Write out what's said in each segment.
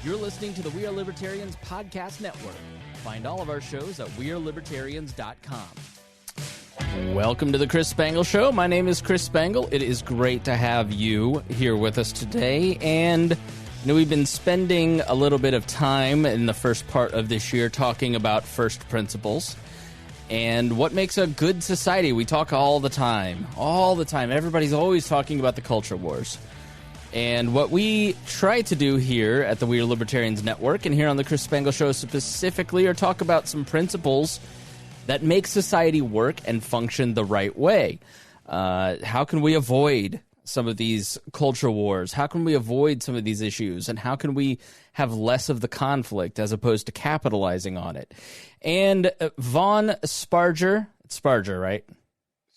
You're listening to the We Are Libertarians podcast network. Find all of our shows at wearelibertarians.com. Welcome to the Chris Spangle Show. My name is Chris Spangle. It is great to have you here with us today. And we've been spending a little bit of time in the first part of this year talking about first principles and what makes a good society. We talk all the time. Everybody's always talking about the culture wars. And what we try to do here at the We Are Libertarians Network and here on the Chris Spangle Show specifically are talk about some principles that make society work and function the right way. How can we avoid some of these culture wars? How can we avoid some of these issues? And how can we have less of the conflict as opposed to capitalizing on it? And Vaughn Spargur, right?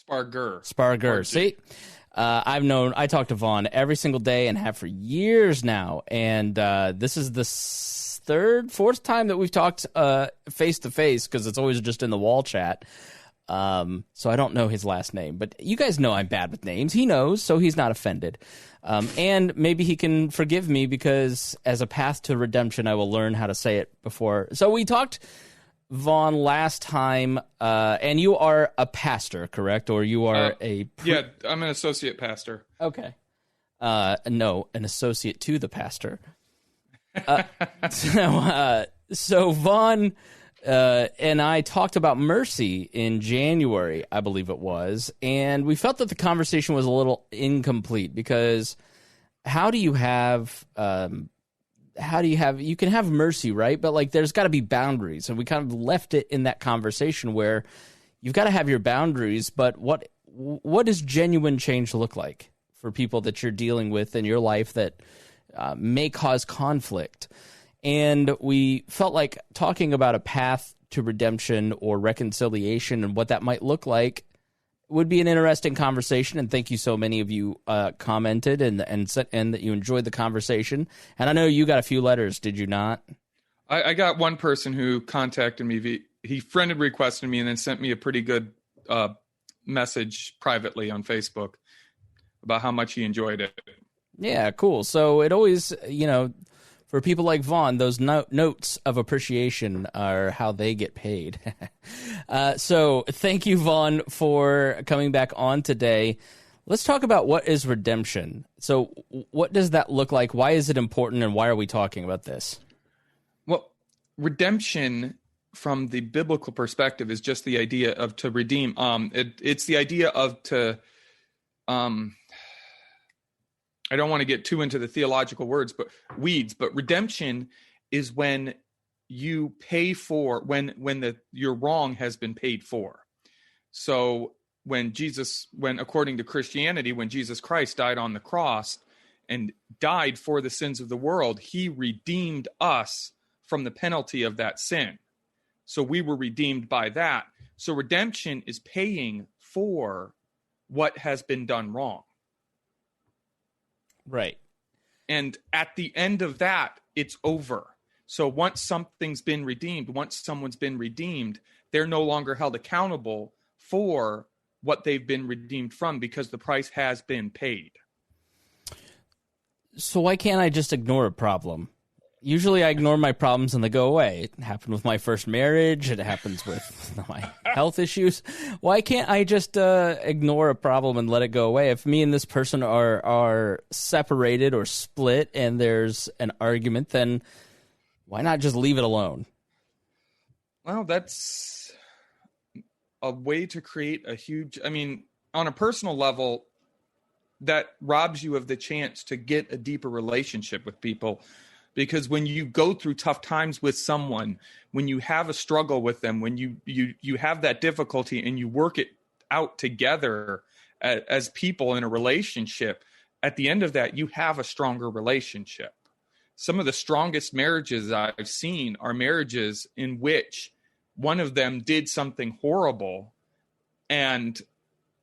Spargur. See? I talk to Vaughn every single day and have for years now, and this is the fourth time that we've talked face to face because it's always just in the wall chat. So I don't know his last name, but you guys know I'm bad with names. He knows, so he's not offended. And maybe he can forgive me because as a path to redemption, I will learn how to say it before. So we talked, Vaughn, last time, and you are a pastor, correct? Or you are Yeah, I'm an associate pastor. Okay. No, an associate to the pastor. So Vaughn and I talked about mercy in January, I believe it was, and we felt that the conversation was a little incomplete because how do you have... you can have mercy, right? But like, there's got to be boundaries. And we kind of left it in that conversation where you've got to have your boundaries. But what does genuine change look like for people that you're dealing with in your life that may cause conflict? And we felt like talking about a path to redemption or reconciliation and what that might look like would be an interesting conversation, and thank you so many of you commented and that you enjoyed the conversation. And I know you got a few letters, did you not? I got one person who contacted me. He friend requested me and then sent me a pretty good message privately on Facebook about how much he enjoyed it. Yeah, cool. So it always, for people like Vaughn, those notes of appreciation are how they get paid. So thank you, Vaughn, for coming back on today. Let's talk about what is redemption. So what does that look like? Why is it important? And why are we talking about this? Well, redemption from the biblical perspective is just the idea of to redeem. It's the idea of to... I don't want to get too into the theological weeds, but redemption is when you pay for, when your wrong has been paid for. So when according to Christianity, when Jesus Christ died on the cross and died for the sins of the world, he redeemed us from the penalty of that sin. So we were redeemed by that. So redemption is paying for what has been done wrong. Right. And at the end of that, it's over. So once something's been redeemed, once someone's been redeemed, they're no longer held accountable for what they've been redeemed from because the price has been paid. So why can't I just ignore a problem? Usually I ignore my problems and they go away. It happened with my first marriage. It happens with my health issues. Why can't I just ignore a problem and let it go away? If me and this person are separated or split and there's an argument, then why not just leave it alone? Well, that's a way to create on a personal level, that robs you of the chance to get a deeper relationship with people. Because when you go through tough times with someone, when you have a struggle with them, when you have that difficulty and you work it out together as people in a relationship, at the end of that, you have a stronger relationship. Some of the strongest marriages I've seen are marriages in which one of them did something horrible, and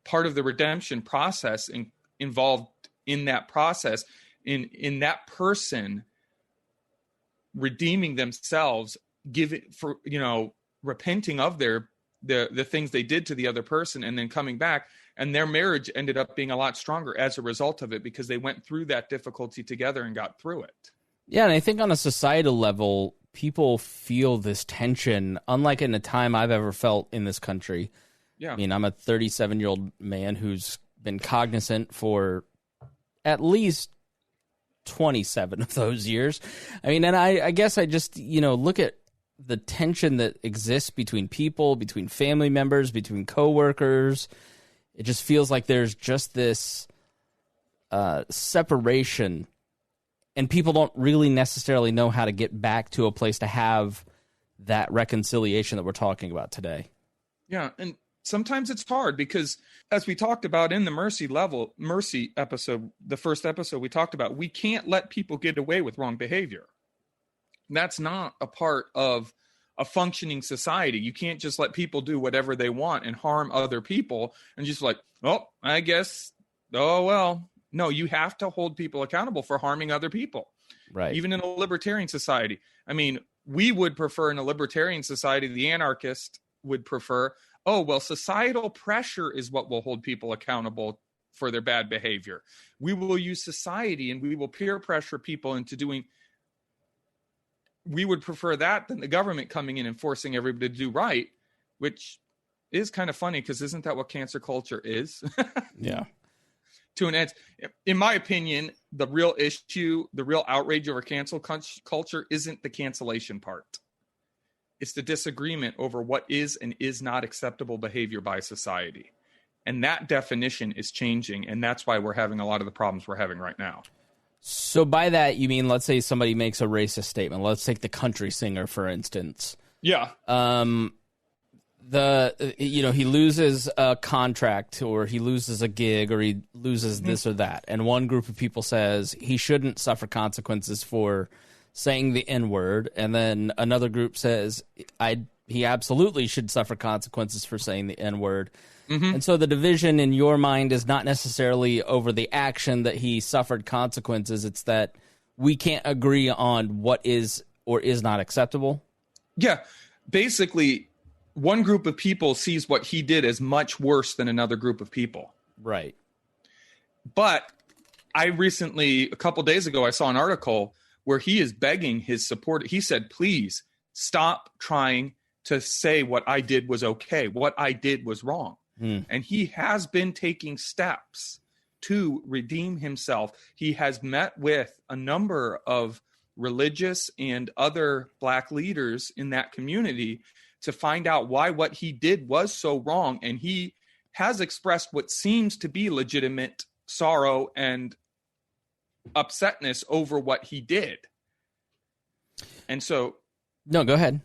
part of the redemption process involved in that process, in that person redeeming themselves, repenting of the things they did to the other person, and then coming back, and their marriage ended up being a lot stronger as a result of it because they went through that difficulty together and got through it. Yeah, and I think on a societal level, people feel this tension, unlike in a time I've ever felt in this country. Yeah. I mean, I'm a 37-year-old man who's been cognizant for at least 27 of those years. I mean, and I guess I just, look at the tension that exists between people, between family members, between coworkers. It just feels like there's just this separation, and people don't really necessarily know how to get back to a place to have that reconciliation that we're talking about today. Yeah, and sometimes it's hard because, as we talked about in the mercy episode, the first episode we talked about, we can't let people get away with wrong behavior. That's not a part of a functioning society. You can't just let people do whatever they want and harm other people and just like, oh, I guess, oh, well. No, you have to hold people accountable for harming other people. Right. Even in a libertarian society. I mean, we would prefer in a libertarian society, the anarchist would prefer, oh, well, societal pressure is what will hold people accountable for their bad behavior. We will use society and we will peer pressure people into doing. We would prefer that than the government coming in and forcing everybody to do right, which is kind of funny because isn't that what cancer culture is? Yeah. To an end, in my opinion, the real issue, the real outrage over cancel culture isn't the cancellation part. It's the disagreement over what is and is not acceptable behavior by society. And that definition is changing. And that's why we're having a lot of the problems we're having right now. So by that, you mean, let's say somebody makes a racist statement. Let's take the country singer, for instance. Yeah. He loses a contract or he loses a gig or he loses this or that. And one group of people says he shouldn't suffer consequences for saying the N-word. And then another group says he absolutely should suffer consequences for saying the N-word. Mm-hmm. And so the division in your mind is not necessarily over the action that he suffered consequences. It's that we can't agree on what is or is not acceptable. Yeah. Basically, one group of people sees what he did as much worse than another group of people. Right. But a couple days ago, I saw an article where he is begging his support. He said, please stop trying to say what I did was okay. What I did was wrong. And he has been taking steps to redeem himself. He has met with a number of religious and other Black leaders in that community to find out why what he did was so wrong. And he has expressed what seems to be legitimate sorrow and upsetness over what he did. And so... No, go ahead.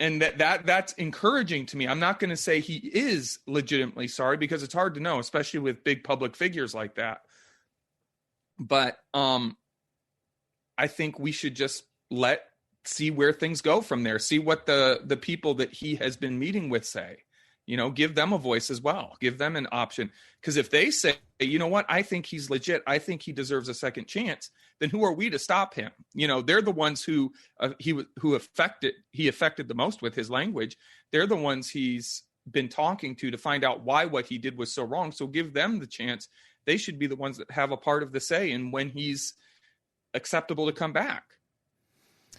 And that's encouraging to me. I'm not going to say he is legitimately sorry because it's hard to know, especially with big public figures like that. But I think we should just see where things go from there. See what the people that he has been meeting with say. Give them a voice as well. Give them an option. Because if they say, you know what, I think he's legit, I think he deserves a second chance, then who are we to stop him? They're the ones who he affected the most with his language. They're the ones he's been talking to find out why what he did was so wrong. So give them the chance. They should be the ones that have a part of the say in when he's acceptable to come back.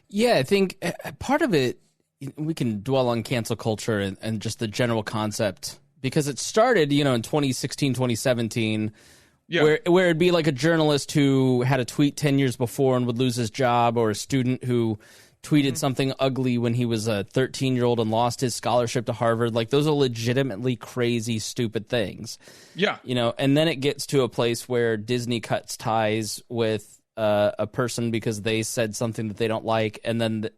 Yeah, I think part of it, we can dwell on cancel culture and just the general concept because it started, in 2016, 2017, where it'd be like a journalist who had a tweet 10 years before and would lose his job, or a student who tweeted something ugly when he was a 13-year-old and lost his scholarship to Harvard. Like, those are legitimately crazy, stupid things. Yeah. And then it gets to a place where Disney cuts ties with a person because they said something that they don't like, and then,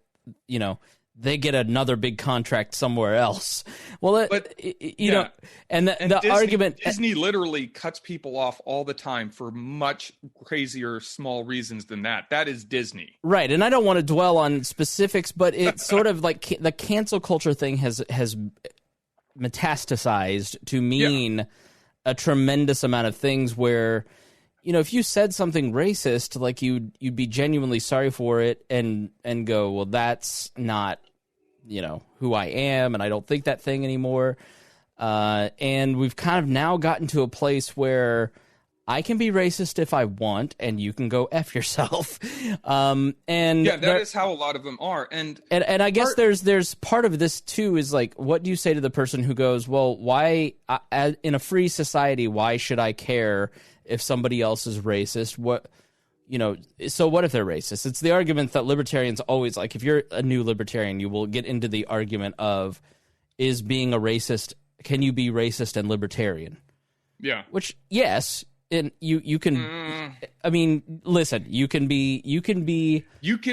they get another big contract somewhere else. Well, and the Disney, argument... Disney literally cuts people off all the time for much crazier small reasons than that. That is Disney. Right, and I don't want to dwell on specifics, but it's sort of like the cancel culture thing has metastasized to mean a tremendous amount of things where... if you said something racist, like you'd be genuinely sorry for it and go, well, that's not, who I am, and I don't think that thing anymore. And we've kind of now gotten to a place where I can be racist if I want, and you can go F yourself. And that is how a lot of them are. And I guess there's part of this too is like, what do you say to the person who goes, well, why in a free society, why should I care if somebody else is racist? So what if they're racist? It's the argument that libertarians always like. If you're a new libertarian, you will get into the argument of, is being a racist, can you be racist and libertarian? Yeah. Which, yes. And you can, I mean, listen, you can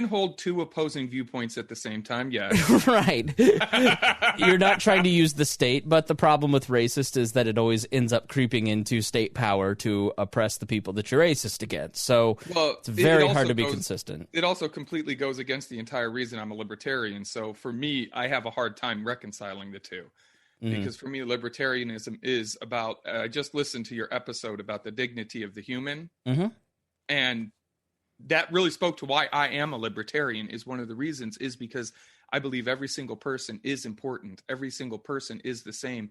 hold two opposing viewpoints at the same time. Yeah. Right. You're not trying to use the state, but the problem with racist is that it always ends up creeping into state power to oppress the people that you're racist against. So it's very hard to be consistent. It also completely goes against the entire reason I'm a libertarian. So for me, I have a hard time reconciling the two. Because for me, libertarianism is about, I just listened to your episode about the dignity of the human. And that really spoke to why I am a libertarian. Is one of the reasons is because I believe every single person is important. Every single person is the same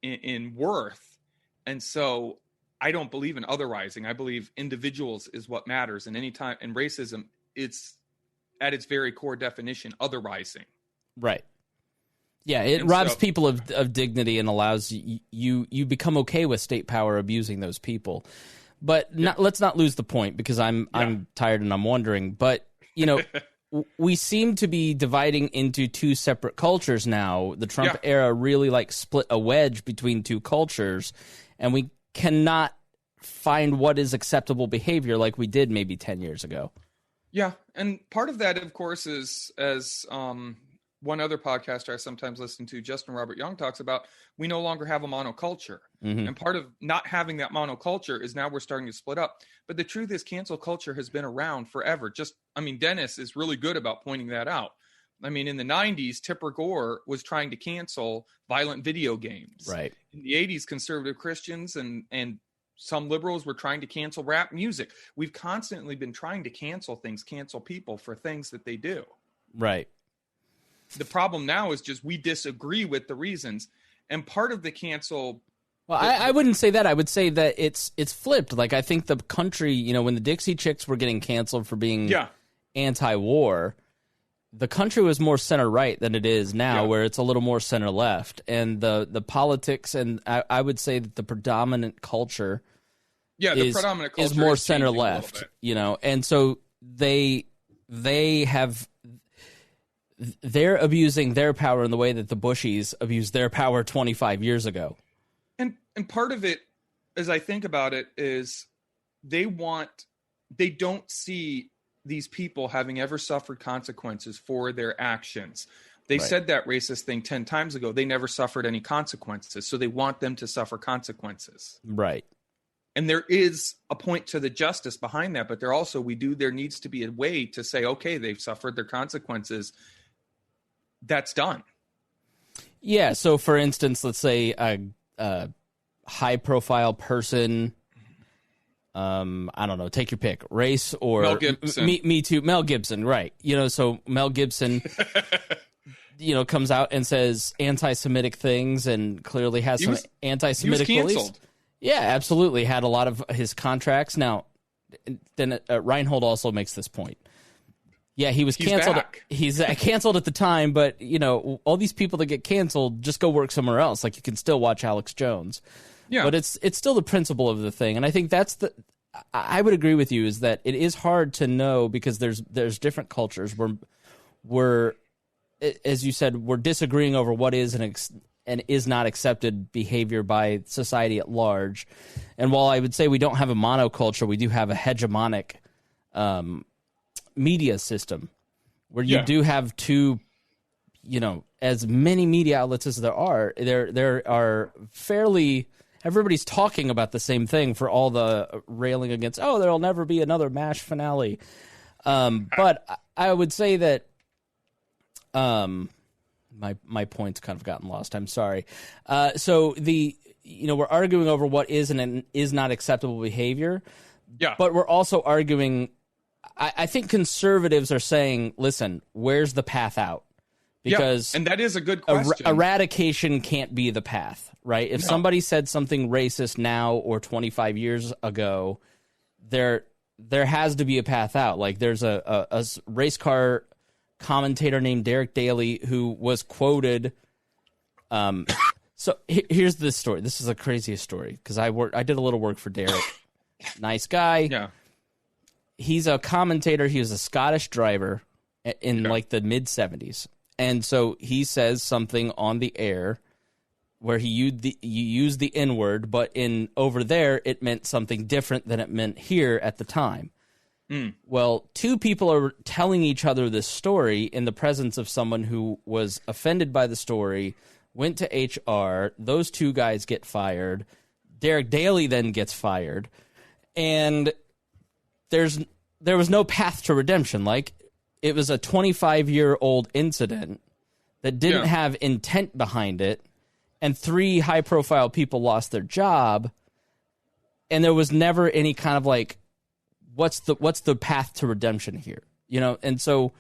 in worth. And so I don't believe in otherizing. I believe individuals is what matters. And anytime, and racism, it's at its very core definition, otherizing. Right. Yeah, it robs people of dignity and allows you become okay with state power abusing those people. But let's not lose the point, because I'm tired and I'm wondering. But, we seem to be dividing into two separate cultures now. The Trump era really split a wedge between two cultures, and we cannot find what is acceptable behavior like we did maybe 10 years ago. Yeah, and part of that, of course, is as one other podcaster I sometimes listen to, Justin Robert Young, talks about, we no longer have a monoculture. And part of not having that monoculture is now we're starting to split up. But the truth is, cancel culture has been around forever. Dennis is really good about pointing that out. I mean, in the 90s, Tipper Gore was trying to cancel violent video games. Right. In the 80s, conservative Christians and some liberals were trying to cancel rap music. We've constantly been trying to cancel people for things that they do. Right. The problem now is just we disagree with the reasons, and part of the cancel. Well, I wouldn't say that. I would say that it's flipped. Like, I think the country, when the Dixie Chicks were getting canceled for being anti-war, the country was more center-right than it is now, where it's a little more center-left. And the politics, and I would say that the predominant culture is more center-left, And so they're abusing their power in the way that the Bushies abused their power 25 years ago. And part of it, as I think about it, is they don't see these people having ever suffered consequences for their actions. They said that racist thing 10 times ago. They never suffered any consequences. So they want them to suffer consequences. Right. And there is a point to the justice behind that, but there needs to be a way to say, okay, they've suffered their consequences. That's done. Yeah. So, for instance, let's say a high-profile person, I don't know, take your pick, race or Mel Gibson. Me too, Mel Gibson, right? So Mel Gibson, comes out and says anti-Semitic things and clearly has some anti-Semitic beliefs. Yeah, absolutely. Had a lot of his contracts. Now, then Reinhold also makes this point. Yeah, he was canceled. He's canceled at the time, but all these people that get canceled just go work somewhere else. Like, you can still watch Alex Jones. Yeah, but it's still the principle of the thing, and I think I would agree with you, is that it is hard to know because there's different cultures. We're as you said, we're disagreeing over what is and is not accepted behavior by society at large. And while I would say we don't have a monoculture, we do have a hegemonic media system where you do have two, as many media outlets as there are fairly, everybody's talking about the same thing for all the railing against, there'll never be another MASH finale. But I would say that my point's kind of gotten lost. I'm sorry. So we're arguing over what is and is not acceptable behavior. Yeah. But we're also arguing, I think conservatives are saying, listen, where's the path out? Because and that is a good question. Eradication can't be the path, right? If somebody said something racist now or 25 years ago, there has to be a path out. Like there's a race car commentator named Derek Daly who was quoted. So here's this story. This is the craziest story because I did a little work for Derek. Nice guy. Yeah. He's a commentator. He was a Scottish driver in like the mid 70s. And so he says something on the air where he used the N-word, but over there it meant something different than it meant here at the time. Well, two people are telling each other this story in the presence of someone who was offended by the story, went to HR, those two guys get fired, Derek Daly then gets fired, and there was no path to redemption. Like, it was a 25-year-old incident that didn't have intent behind it, and 3 high-profile people lost their job, and there was never any kind of like, what's the path to redemption here? You know, and so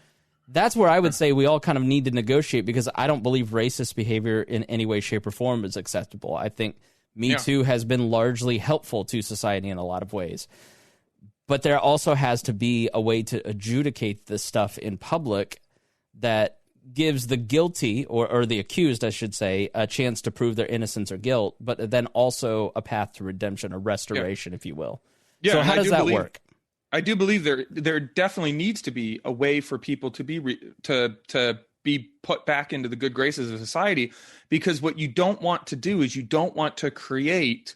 that's where I would say we all kind of need to negotiate, because I don't believe racist behavior in any way, shape, or form is acceptable. I think Me Too has been largely helpful to society in a lot of ways. But there also has to be a way to adjudicate this stuff in public that gives the guilty, or the accused, I should say, a chance to prove their innocence or guilt, but then also a path to redemption or restoration, if you will. Yeah, so how does that work? I do believe there definitely needs to be a way for people to be to be put back into the good graces of society, because what you don't want to do is you don't want to create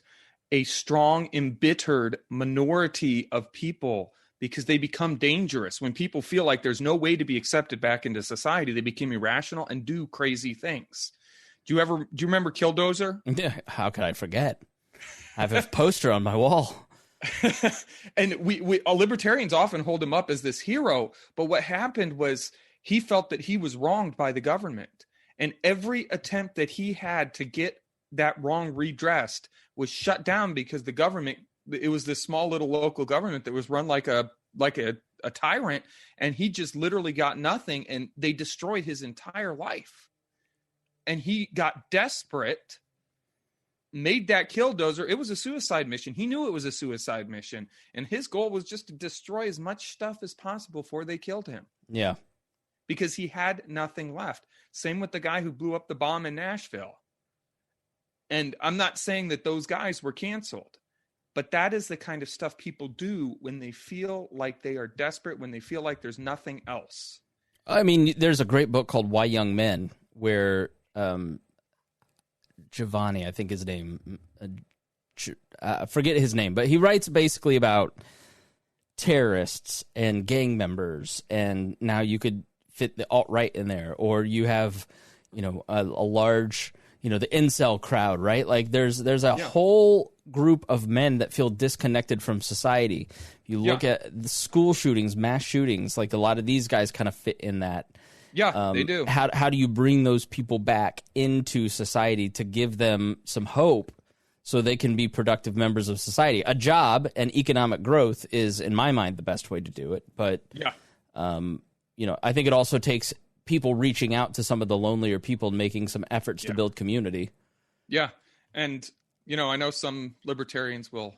a strong, embittered minority of people, because they become dangerous. When people feel like there's no way to be accepted back into society, they become irrational and do crazy things. Do you remember Killdozer? Yeah, how could I forget? I have a poster on my wall. And we libertarians often hold him up as this hero, but what happened was he felt that he was wronged by the government, and every attempt that he had to get that wrong redressed was shut down, because the government, it was this small little local government that was run like a tyrant, and he just literally got nothing, and they destroyed his entire life. And he got desperate, made that Killdozer. It was a suicide mission. He knew it was a suicide mission, and his goal was just to destroy as much stuff as possible before they killed him. Yeah. Because he had nothing left. Same with the guy who blew up the bomb in Nashville. And I'm not saying that those guys were canceled, but that is the kind of stuff people do when they feel like they are desperate, when they feel like there's nothing else. I mean, there's a great book called Why Young Men, where Giovanni, I think his name, I forget his name, but he writes basically about terrorists and gang members, and now you could fit the alt-right in there, or you have, a large, the incel crowd, right? Like there's a whole group of men that feel disconnected from society. You look at the school shootings, mass shootings, like a lot of these guys kind of fit in that. Yeah, they do. How do you bring those people back into society to give them some hope so they can be productive members of society? A job and economic growth is, in my mind, the best way to do it. But, I think it also takes people reaching out to some of the lonelier people and making some efforts to build community. Yeah. And, I know some libertarians will,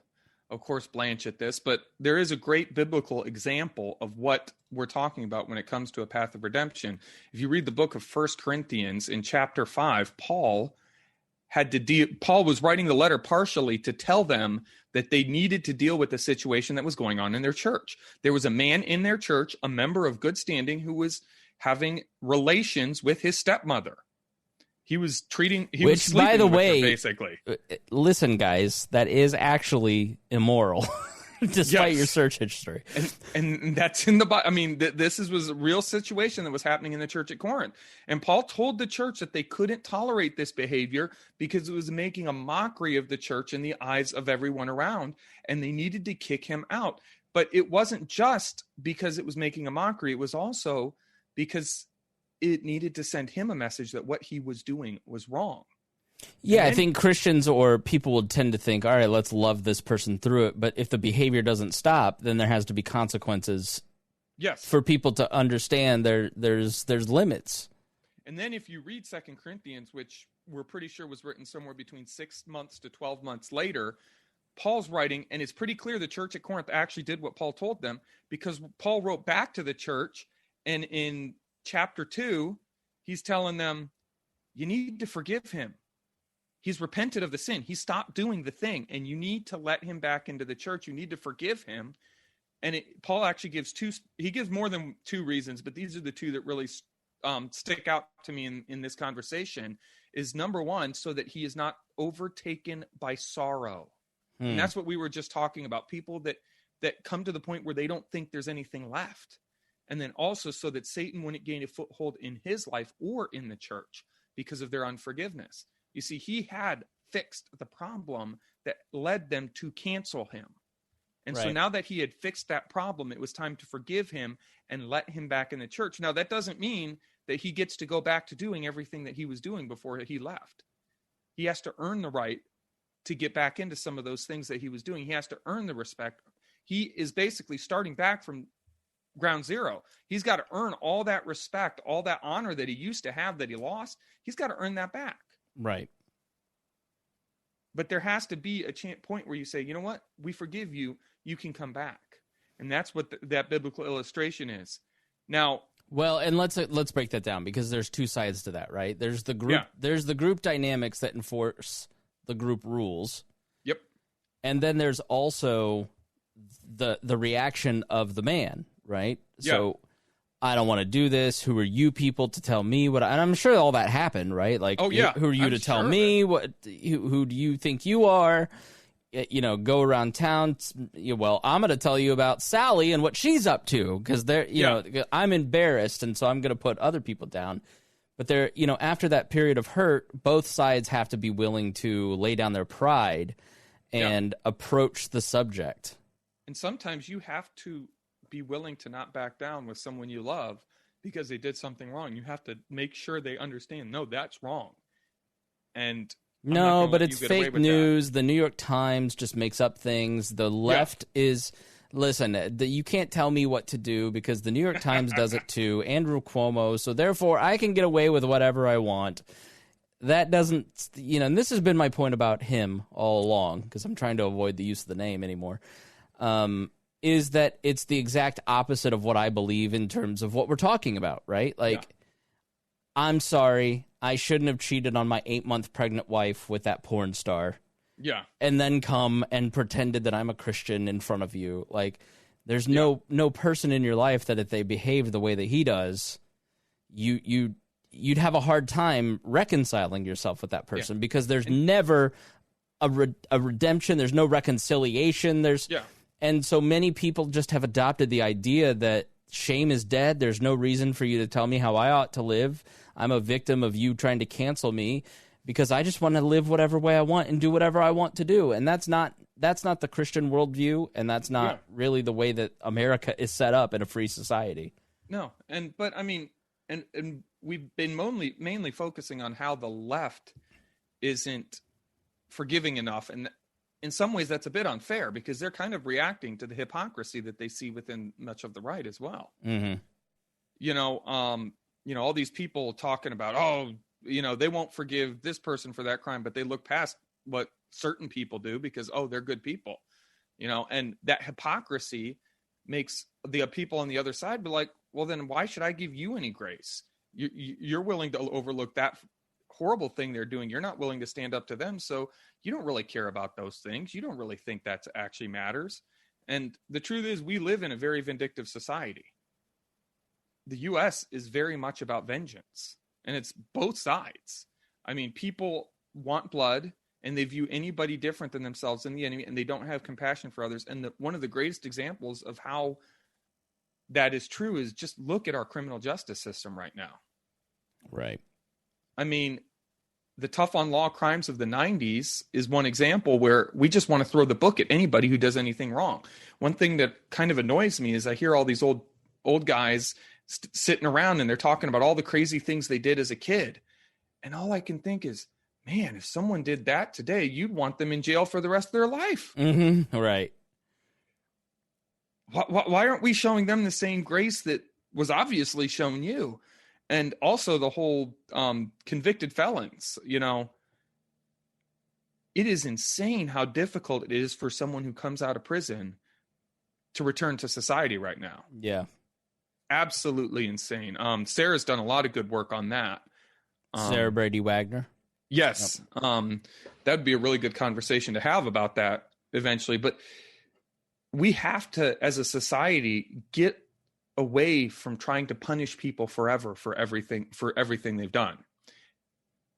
of course, blanch at this, but there is a great biblical example of what we're talking about when it comes to a path of redemption. If you read the book of 1 Corinthians in chapter 5, Paul was writing the letter partially to tell them that they needed to deal with the situation that was going on in their church. There was a man in their church, a member of good standing, who was having relations with his stepmother. He was sleeping by the with way, her, basically. Listen, guys, that is actually immoral, despite your search history. And that's in the Bible. I mean, this was a real situation that was happening in the church at Corinth. And Paul told the church that they couldn't tolerate this behavior because it was making a mockery of the church in the eyes of everyone around, and they needed to kick him out. But it wasn't just because it was making a mockery. It was also because it needed to send him a message that what he was doing was wrong. Yeah, I think Christians or people would tend to think, all right, let's love this person through it. But if the behavior doesn't stop, then there has to be consequences. Yes. For people to understand there's limits. And then if you read 2 Corinthians, which we're pretty sure was written somewhere between 6 months to 12 months later, Paul's writing, and it's pretty clear the church at Corinth actually did what Paul told them, because Paul wrote back to the church, and in chapter 2, he's telling them, you need to forgive him. He's repented of the sin. He stopped doing the thing, and you need to let him back into the church. You need to forgive him. And Paul actually gives he gives more than 2 reasons, but these are the 2 that really stick out to me in this conversation. Is number 1, so that he is not overtaken by sorrow. And that's what we were just talking about. People that come to the point where they don't think there's anything left. And then also so that Satan wouldn't gain a foothold in his life or in the church because of their unforgiveness. You see, he had fixed the problem that led them to cancel him. And so now that he had fixed that problem, it was time to forgive him and let him back in the church. Now, that doesn't mean that he gets to go back to doing everything that he was doing before he left. He has to earn the right to get back into some of those things that he was doing. He has to earn the respect. He is basically starting back from ground zero. He's got to earn all that respect, all that honor that he used to have that he lost. He's got to earn that back. Right. But there has to be a point where you say, you know what? We forgive you. You can come back. And that's what that biblical illustration is. Now, well, and let's break that down, because there's 2 sides to that, right? There's the group there's the group dynamics that enforce the group rules. Yep. And then there's also the reaction of the man, right? Yeah. So I don't want to do this. Who are you people to tell me what? And I'm sure all that happened, right? Like, oh, yeah. Who are you to tell me what? Who do you think you are? You know, go around town. Well, I'm going to tell you about Sally and what she's up to, because know, I'm embarrassed, and so I'm going to put other people down. But after that period of hurt, both sides have to be willing to lay down their pride and approach the subject. And sometimes you have to be willing to not back down with someone you love because they did something wrong. You have to make sure they understand, no, that's wrong. And no, but it's fake news. The New York Times just makes up things. The left is... Listen, you can't tell me what to do, because the New York Times does it too, Andrew Cuomo, so therefore I can get away with whatever I want. That doesn't, and this has been my point about him all along, because I'm trying to avoid the use of the name anymore, is that it's the exact opposite of what I believe in terms of what we're talking about, right? Like, I'm sorry, I shouldn't have cheated on my 8-month pregnant wife with that porn star. Yeah. And then come and pretended that I'm a Christian in front of you. Like, there's no person in your life that if they behaved the way that he does, you'd have a hard time reconciling yourself with that person, because there's never a redemption. There's no reconciliation. And so many people just have adopted the idea that shame is dead. There's no reason for you to tell me how I ought to live. I'm a victim of you trying to cancel me, because I just want to live whatever way I want and do whatever I want to do. And that's not the Christian worldview, and that's not really the way that America is set up in a free society. No, but I mean, and we've been mainly focusing on how the left isn't forgiving enough, and in some ways that's a bit unfair, because they're kind of reacting to the hypocrisy that they see within much of the right as well. Mm-hmm. All these people talking about, they won't forgive this person for that crime, but they look past what certain people do because, they're good people, and that hypocrisy makes the people on the other side be like, well, then why should I give you any grace? You're willing to overlook that horrible thing they're doing. You're not willing to stand up to them. So you don't really care about those things. You don't really think that actually matters. And the truth is, we live in a very vindictive society. The U.S. is very much about vengeance. And it's both sides. I mean, people want blood, and they view anybody different than themselves in the enemy, and they don't have compassion for others. And one of the greatest examples of how that is true is just look at our criminal justice system right now. Right. I mean, the tough on law crimes of the 90s is one example where we just want to throw the book at anybody who does anything wrong. One thing that kind of annoys me is I hear all these old guys sitting around, and they're talking about all the crazy things they did as a kid. And all I can think is, man, if someone did that today, you'd want them in jail for the rest of their life. Mm-hmm. Right. Why aren't we showing them the same grace that was obviously shown you? And also the whole convicted felons, it is insane how difficult it is for someone who comes out of prison to return to society right now. Yeah. Absolutely insane. Sarah's done a lot of good work on that. Sarah Brady Wagner. Yes. Yep. That'd be a really good conversation to have about that eventually. But we have to, as a society, get away from trying to punish people forever for everything they've done.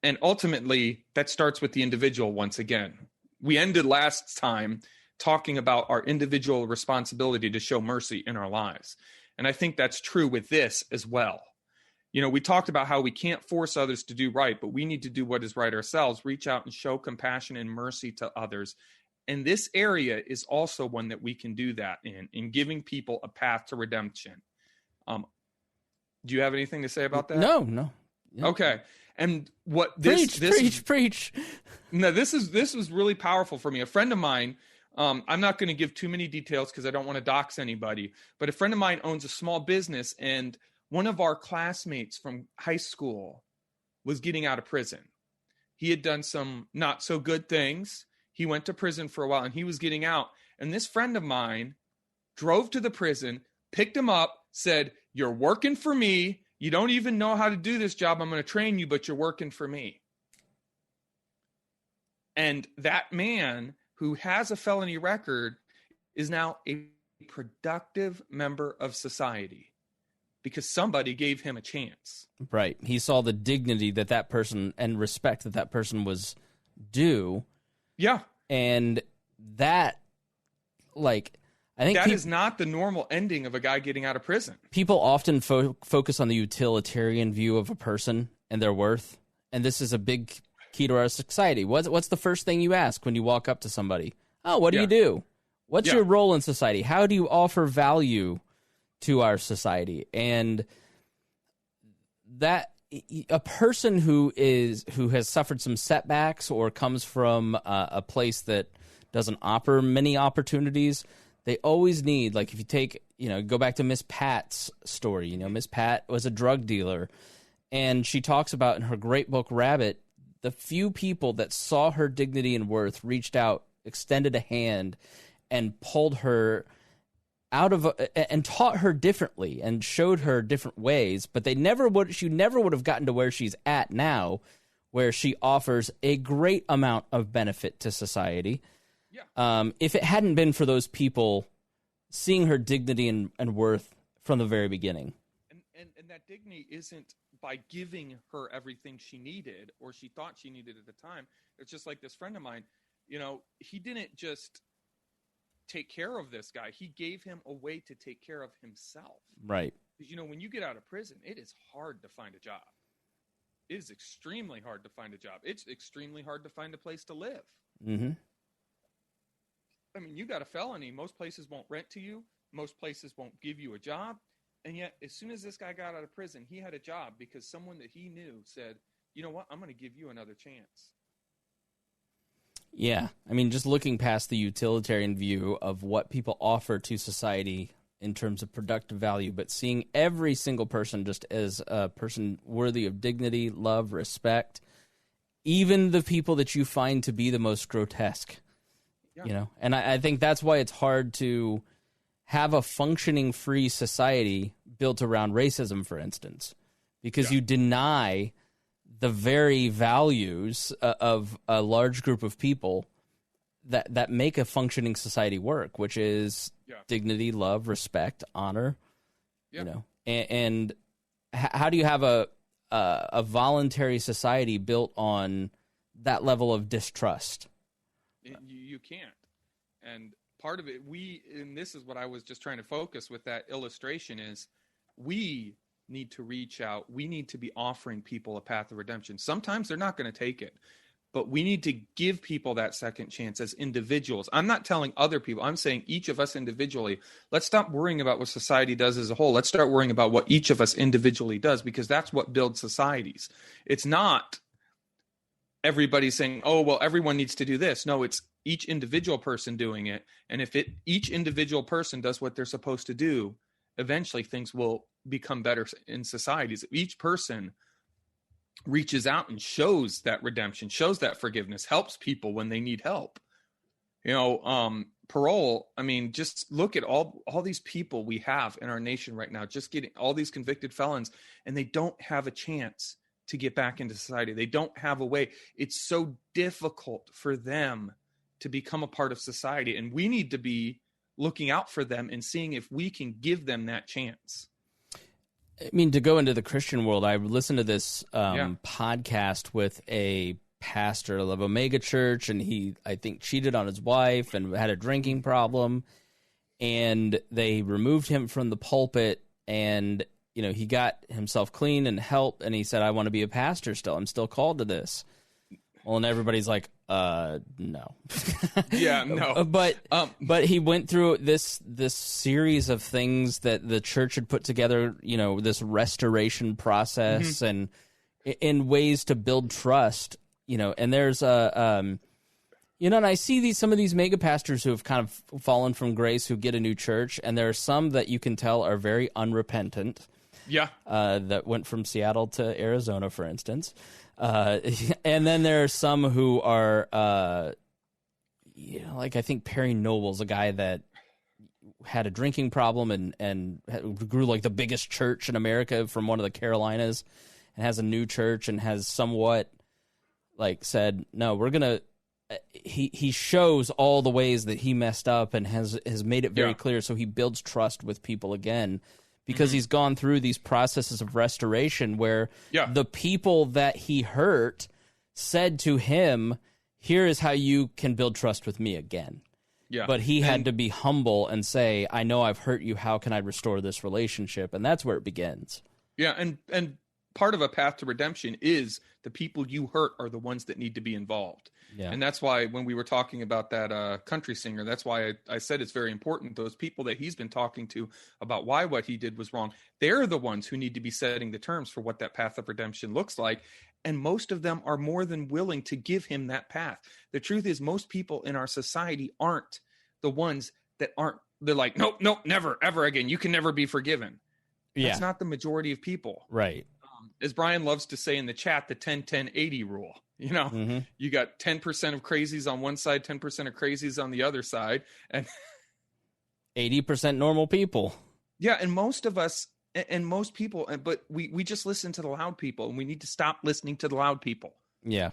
And ultimately, that starts with the individual once again. We ended last time talking about our individual responsibility to show mercy in our lives. And I think that's true with this as well. We talked about how we can't force others to do right, but we need to do what is right ourselves, reach out and show compassion and mercy to others. And this area is also one that we can do that in giving people a path to redemption. Do you have anything to say about that? No. Yeah. Okay. And what this preach. No, this was really powerful for me. A friend of mine, I'm not going to give too many details because I don't want to dox anybody, but a friend of mine owns a small business, and one of our classmates from high school was getting out of prison. He had done some not so good things. He went to prison for a while and he was getting out. And this friend of mine drove to the prison, picked him up, said, "You're working for me. You don't even know how to do this job. I'm going to train you, but you're working for me." And that man who has a felony record is now a productive member of society because somebody gave him a chance. Right. He saw the dignity that person and respect that person was due. Yeah. And that, I think that is not the normal ending of a guy getting out of prison. People often focus on the utilitarian view of a person and their worth. And this is a big key to our society. What's the first thing you ask when you walk up to somebody? Oh, what do you do? What's your role in society? How do you offer value to our society? And that a person who has suffered some setbacks or comes from a place that doesn't offer many opportunities, they always need, if you take, go back to Miss Pat's story. Miss Pat was a drug dealer, and she talks about in her great book, Rabbit, the few people that saw her dignity and worth reached out, extended a hand, and pulled her out of and taught her differently and showed her different ways. But she never would have gotten to where she's at now, where she offers a great amount of benefit to society. Yeah. If it hadn't been for those people seeing her dignity and worth from the very beginning. And that dignity isn't by giving her everything she needed or she thought she needed at the time. It's just like this friend of mine, he didn't just take care of this guy. He gave him a way to take care of himself. Right. Because, when you get out of prison, it is hard to find a job. It is extremely hard to find a job. It's extremely hard to find a place to live. Mm-hmm. I mean, you got a felony. Most places won't rent to you. Most places won't give you a job. And yet, as soon as this guy got out of prison, he had a job because someone that he knew said, "You know what? I'm going to give you another chance." Yeah. I mean, just looking past the utilitarian view of what people offer to society in terms of productive value, but seeing every single person just as a person worthy of dignity, love, respect, even the people that you find to be the most grotesque. Yeah. And I think that's why it's hard to have a functioning free society built around racism, for instance, because you deny the very values of a large group of people that make a functioning society work, which is dignity, love, respect, honor, and how do you have a voluntary society built on that level of distrust? You can't. And part of it, and this is what I was just trying to focus with that illustration, is we need to reach out. We need to be offering people a path of redemption. Sometimes they're not going to take it, but we need to give people that second chance as individuals. I'm not telling other people. I'm saying each of us individually. Let's stop worrying about what society does as a whole. Let's start worrying about what each of us individually does, because that's what builds societies. It's not everybody saying, "Oh, well, everyone needs to do this." No, it's each individual person doing it. And if each individual person does what they're supposed to do, eventually things will become better in societies. Each person reaches out and shows that redemption, shows that forgiveness, helps people when they need help. Parole, I mean, just look at all these people we have in our nation right now, just getting all these convicted felons, and they don't have a chance to get back into society. They don't have a way. It's so difficult for them to become a part of society, and we need to be looking out for them and seeing if we can give them that chance. I mean, to go into the Christian world, I listened to this podcast with a pastor of a mega church, and he, I think, cheated on his wife and had a drinking problem, and they removed him from the pulpit, and, he got himself clean and help, and he said, I want to be a pastor still. I'm still called to this. Well, and everybody's like, no. Yeah, no. But he went through this series of things that the church had put together, this restoration process and in ways to build trust, and there's and I see some of these mega pastors who have kind of fallen from grace who get a new church, and there are some that you can tell are very unrepentant. Yeah. That went from Seattle to Arizona, for instance. And then there are some who are, like I think Perry Noble's a guy that had a drinking problem and grew like the biggest church in America from one of the Carolinas, and has a new church and has somewhat like said, no, we're going to, he shows all the ways that he messed up and has made it very clear. So he builds trust with people again, because he's gone through these processes of restoration where the people that he hurt said to him, here is how you can build trust with me again. Yeah. But he had to be humble and say, I know I've hurt you. How can I restore this relationship? And that's where it begins. Yeah. And part of a path to redemption is the people you hurt are the ones that need to be involved. Yeah. And that's why when we were talking about that country singer, that's why I said it's very important. Those people that he's been talking to about why what he did was wrong, they're the ones who need to be setting the terms for what that path of redemption looks like. And most of them are more than willing to give him that path. The truth is, most people in our society aren't the ones that aren't. They're like, nope, never, ever again. You can never be forgiven. That's not the majority of people. Right. As Brian loves to say in the chat, the 10-10-80 rule. You got 10% of crazies on one side, 10% of crazies on the other side, and 80% normal people. Yeah, and most of us and most people, but we just listen to the loud people, and we need to stop listening to the loud people. Yeah.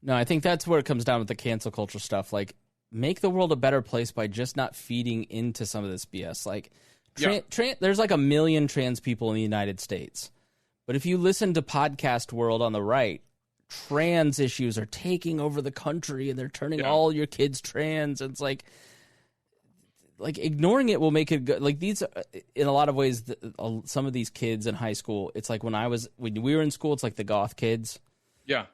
No, I think that's where it comes down with the cancel culture stuff. Like, make the world a better place by just not feeding into some of this BS. Like, there's like 1 million trans people in the United States. But if you listen to Podcast World on the right, trans issues are taking over the country, and they're turning all your kids trans. And it's like ignoring it will make it good. Like, these, in a lot of ways, some of these kids in high school, it's like when we were in school, it's like the goth kids. Yeah.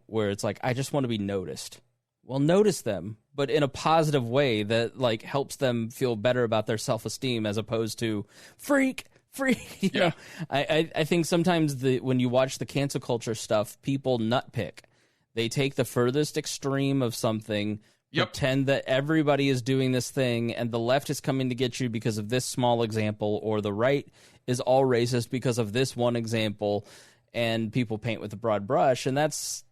Where it's like, I just want to be noticed. Well, notice them, but in a positive way that like helps them feel better about their self-esteem, as opposed to freak. You know, I think sometimes when you watch the cancel culture stuff, people nitpick. They take the furthest extreme of something, pretend that everybody is doing this thing, and the left is coming to get you because of this small example, or the right is all racist because of this one example, and people paint with a broad brush, and that's,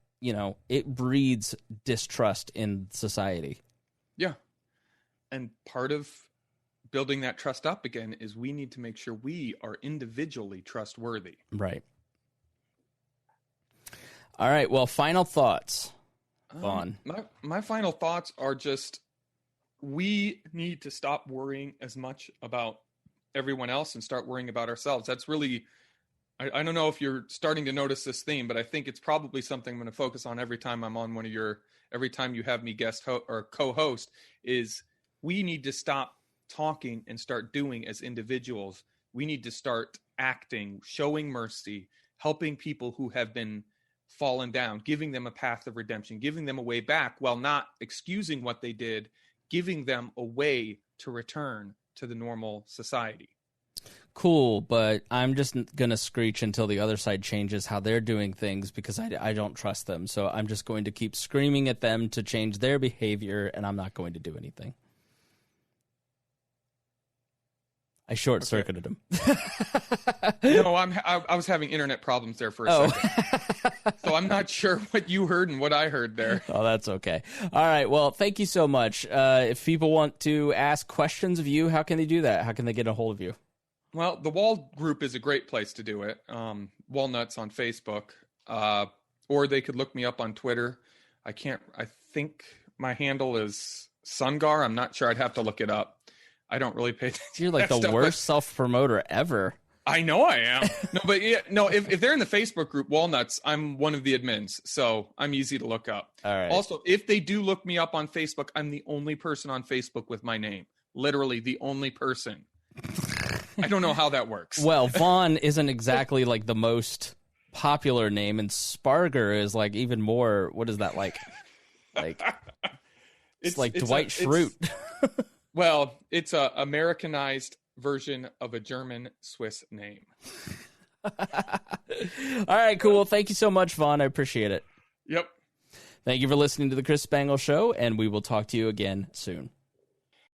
it breeds distrust in society. Yeah. And part of building that trust up again is we need to make sure we are individually trustworthy. Right. All right. Well, final thoughts, Vaughn. My final thoughts are just, we need to stop worrying as much about everyone else and start worrying about ourselves. That's really, I don't know if you're starting to notice this theme, but I think it's probably something I'm going to focus on every time I'm on every time you have me guest or co-host, is we need to stop talking and start doing as individuals. We need to start acting, showing mercy, helping people who have been fallen down, giving them a path of redemption, giving them a way back, while not excusing what they did, giving them a way to return to the normal society. Cool, but I'm just going to screech until the other side changes how they're doing things, because I don't trust them. So I'm just going to keep screaming at them to change their behavior, and I'm not going to do anything. I short-circuited him. No, I was having internet problems there for a second. So I'm not sure what you heard and what I heard there. Oh, that's okay. All right. Well, thank you so much. If people want to ask questions of you, how can they do that? How can they get a hold of you? Well, the Wall group is a great place to do it. Walnuts on Facebook. Or they could look me up on Twitter. I think my handle is Sungar. I'm not sure. I'd have to look it up. I don't really pay attention. You're like the worst self-promoter ever. I know I am. If they're in the Facebook group Walnuts, I'm one of the admins, so I'm easy to look up. All right. Also, if they do look me up on Facebook, I'm the only person on Facebook with my name. Literally the only person. I don't know how that works. Well, Vaughn isn't exactly like the most popular name, and Spargur is like even more. What is that like? Like it's like Dwight Schrute. Well, it's a Americanized version of a German Swiss name. All right, cool. Thank you so much, Vaughn. I appreciate it. Yep. Thank you for listening to the Chris Spangle Show, and we will talk to you again soon.